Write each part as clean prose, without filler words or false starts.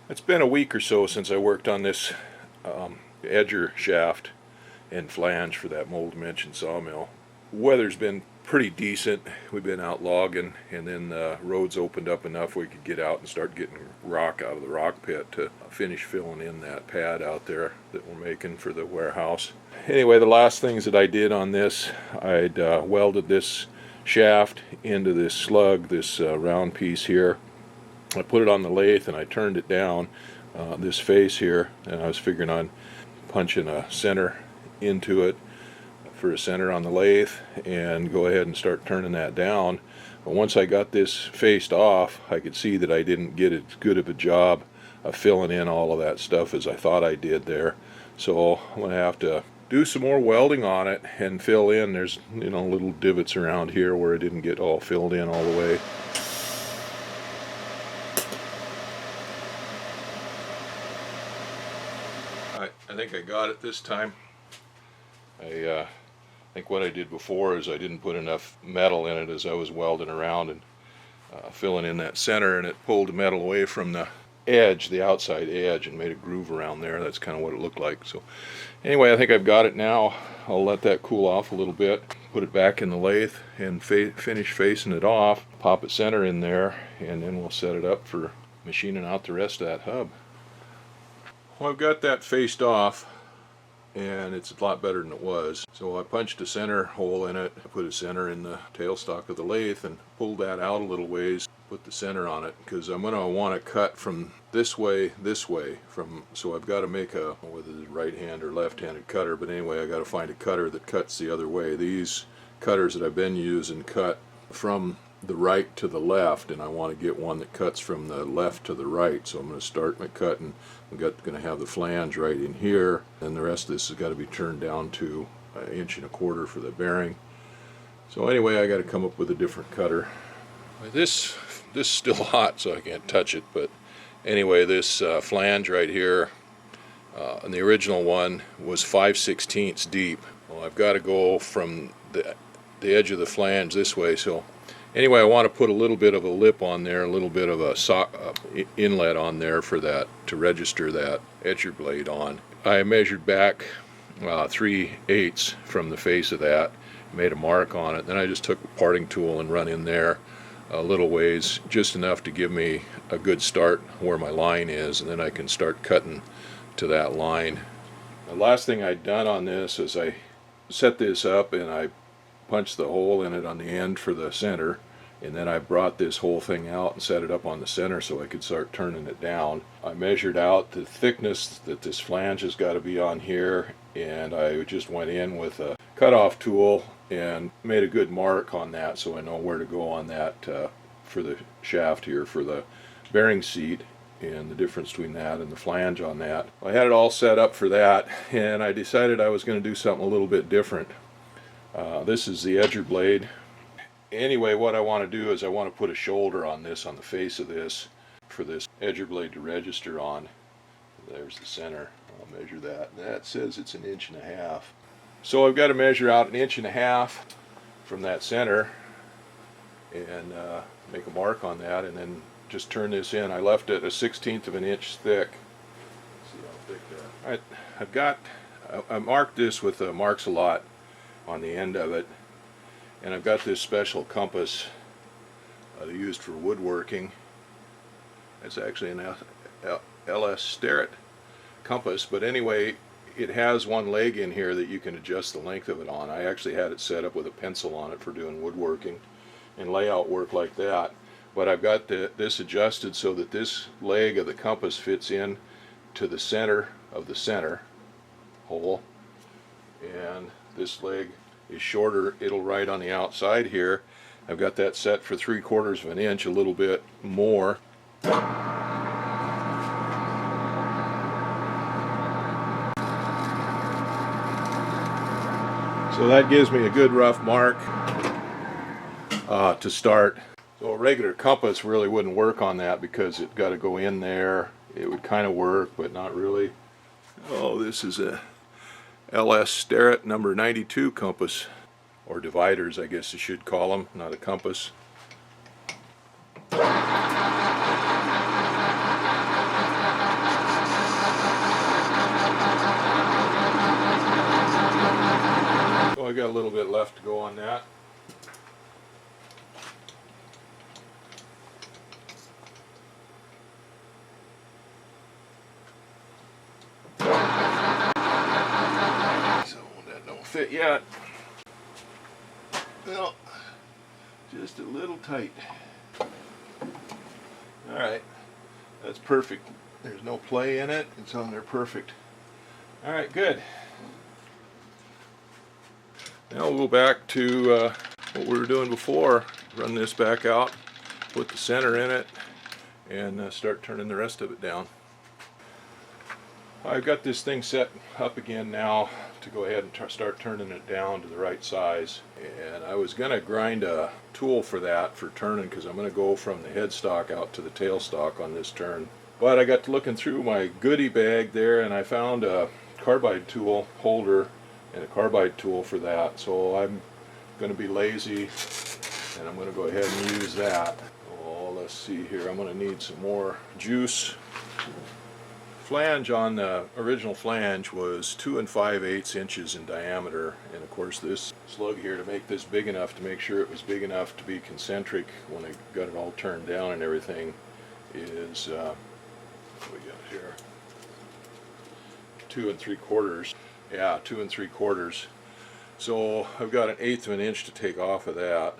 It's been a week or so since I worked on this edger shaft and flange for that mold dimension sawmill. Weather's been pretty decent. We've been out logging, and then the roads opened up enough we could get out and start getting rock out of the rock pit to finish filling in that pad out there that we're making for the warehouse. Anyway, the last things that I did on this, I'd welded this shaft into this slug, this round piece here. I put it on the lathe and I turned it down, this face here, and I was figuring on punching a center into it for a center on the lathe and go ahead and start turning that down. But once I got this faced off, I could see that I didn't get as good of a job of filling in all of that stuff as I thought I did there. So I'm going to have to do some more welding on it and fill in. There's, little divots around here where it didn't get all filled in all the way. I think I got it this time. I think what I did before is I didn't put enough metal in it as I was welding around and filling in that center, and it pulled the metal away from the edge, the outside edge, and made a groove around there. That's kind of what it looked like. So anyway, I think I've got it now. I'll let that cool off a little bit, put it back in the lathe and finish facing it off, pop it center in there, and then we'll set it up for machining out the rest of that hub. Well, I've got that faced off, and it's a lot better than it was. So I punched a center hole in it, I put a center in the tailstock of the lathe and pulled that out a little ways, put the center on it, because I'm going to want to cut from this way, so I've got to make whether it's right hand or left handed cutter, but anyway, I got to find a cutter that cuts the other way. These cutters that I've been using cut from the right to the left, and I want to get one that cuts from the left to the right. So I'm going to start my cutting. I'm going to have the flange right in here, and the rest of this has got to be turned down to 1.25 inches for the bearing. So anyway, I got to come up with a different cutter. This is still hot, so I can't touch it, but anyway, this flange right here, and the original one was 5/16 deep. Well, I've got to go from the edge of the flange this way, so anyway, I want to put a little bit of a lip on there, a little bit of a inlet on there for that, to register that etcher blade on. I measured back 3/8 from the face of that, made a mark on it. Then I just took a parting tool and run in there a little ways, just enough to give me a good start where my line is, and then I can start cutting to that line. The last thing I'd done on this is I set this up and I punched the hole in it on the end for the center, and then I brought this whole thing out and set it up on the center so I could start turning it down. I measured out the thickness that this flange has got to be on here, and I just went in with a cutoff tool and made a good mark on that so I know where to go on that for the shaft here for the bearing seat, and the difference between that and the flange on that. I had it all set up for that, and I decided I was going to do something a little bit different. This is the edger blade. Anyway, what I want to do is I want to put a shoulder on this, on the face of this, for this edger blade to register on. There's the center. I'll measure that. That says it's 1.5 inches. So I've got to measure out 1.5 inches from that center and make a mark on that, and then just turn this in. I left it 1/16 of an inch thick. Let's see how thick that. I marked this with Marks a Lot on the end of it, and I've got this special compass used for woodworking. It's actually an LS Starrett compass, but anyway, it has one leg in here that you can adjust the length of it on. I actually had it set up with a pencil on it for doing woodworking and layout work like that, but I've got this adjusted so that this leg of the compass fits in to the center of the center hole, and this leg is shorter. It'll ride on the outside here. I've got that set for 3/4 of an inch, a little bit more. So that gives me a good rough mark to start. So a regular compass really wouldn't work on that because it's got to go in there. It would kind of work, but not really. Oh, this is a LS Starrett number 92 compass, or dividers I guess you should call them, not a compass. got a little bit left to go on that. So that don't fit yet. Well, just a little tight. Alright, that's perfect. There's no play in it. It's on there perfect. Alright, good. Now we'll go back to what we were doing before. Run this back out, put the center in it, and start turning the rest of it down. I've got this thing set up again now to go ahead and start turning it down to the right size. And I was going to grind a tool for that, for turning, because I'm going to go from the headstock out to the tailstock on this turn. But I got to looking through my goodie bag there, and I found a carbide tool holder and a carbide tool for that. So I'm going to be lazy, and I'm going to go ahead and use that. Oh, let's see here. I'm going to need some more juice. Flange on the original flange was 2 5/8 inches in diameter, and of course this slug here, to make this big enough, to make sure it was big enough to be concentric when I got it all turned down and everything, is what we got here, 2 3/4. Yeah, 2 3/4. So I've got 1/8 of an inch to take off of that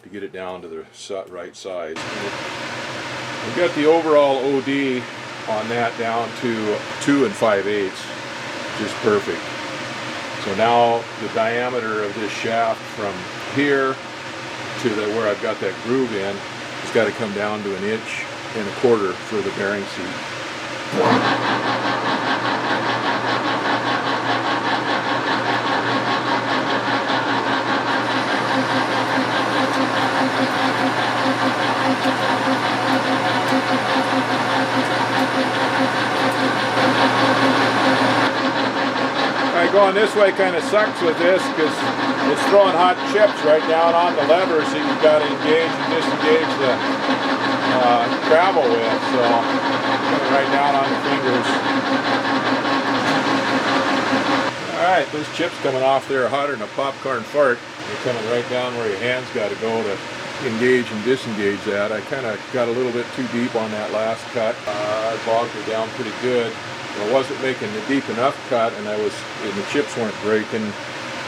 to get it down to the right size. I've got the overall OD on that down to 2 5/8, just perfect. So now the diameter of this shaft from here to where I've got that groove in has got to come down to 1 1/4 inches for the bearing seat. Alright, going this way kind of sucks with this because it's throwing hot chips right down on the levers that you've got to engage and disengage the travel with, so coming right down on the fingers. Alright, those chips coming off there are hotter than a popcorn fart. They're coming right down where your hands got to go to engage and disengage that. I kind of got a little bit too deep on that last cut. I bogged it down pretty good. I wasn't making the deep enough cut, and the chips weren't breaking,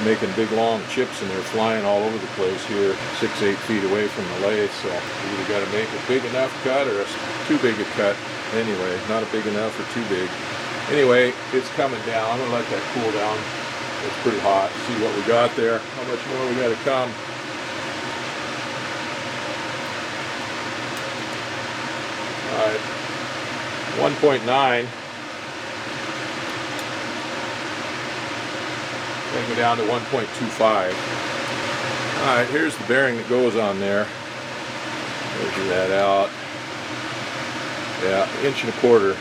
making big long chips, and they're flying all over the place here, 6-8 feet away from the lathe. So you either got to make a big enough cut or too big a cut. Anyway, not a big enough or too big. Anyway, it's coming down. I'm gonna let that cool down. It's pretty hot. See what we got there. How much more we got to come. All right, 1.9. Then go down to 1.25. Alright, here's the bearing that goes on there. Measure that out. Yeah, 1.25 inches.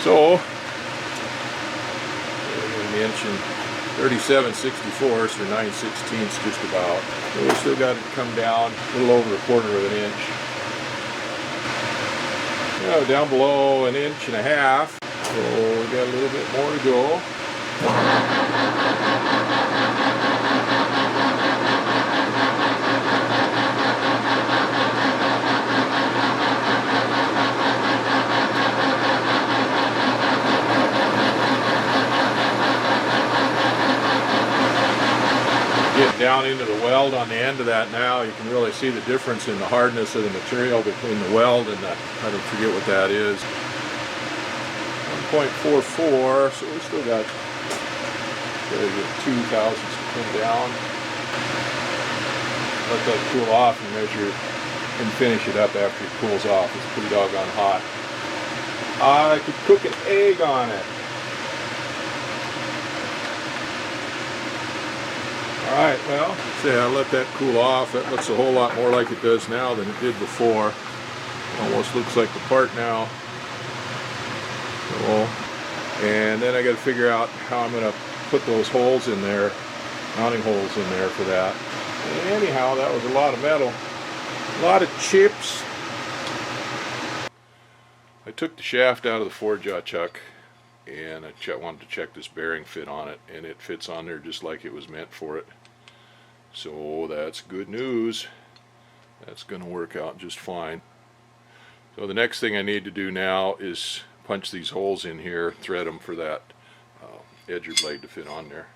So, 1 inch and 37/64 or 9/16 just about. So we still got it to come down a little over 1/4 inch. Down below 1.5 inches. So we got a little bit more to go. Get down into the weld on the end of that now, you can really see the difference in the hardness of the material between the weld and the, I don't forget what that is, 1.44, so we still got 2 thousandths to come down. Let that cool off and measure it and finish it up after it cools off. It's pretty doggone hot. I could cook an egg on it. Alright, well, say I let that cool off. That looks a whole lot more like it does now than it did before. Almost looks like the part now. So, and then I got to figure out how I'm going to put those holes in there, mounting holes in there for that. And anyhow, that was a lot of metal, a lot of chips. I took the shaft out of the 4-jaw chuck, and I wanted to check this bearing fit on it, and it fits on there just like it was meant for it. So that's good news. That's going to work out just fine. So the next thing I need to do now is punch these holes in here, thread them for that edger blade to fit on there.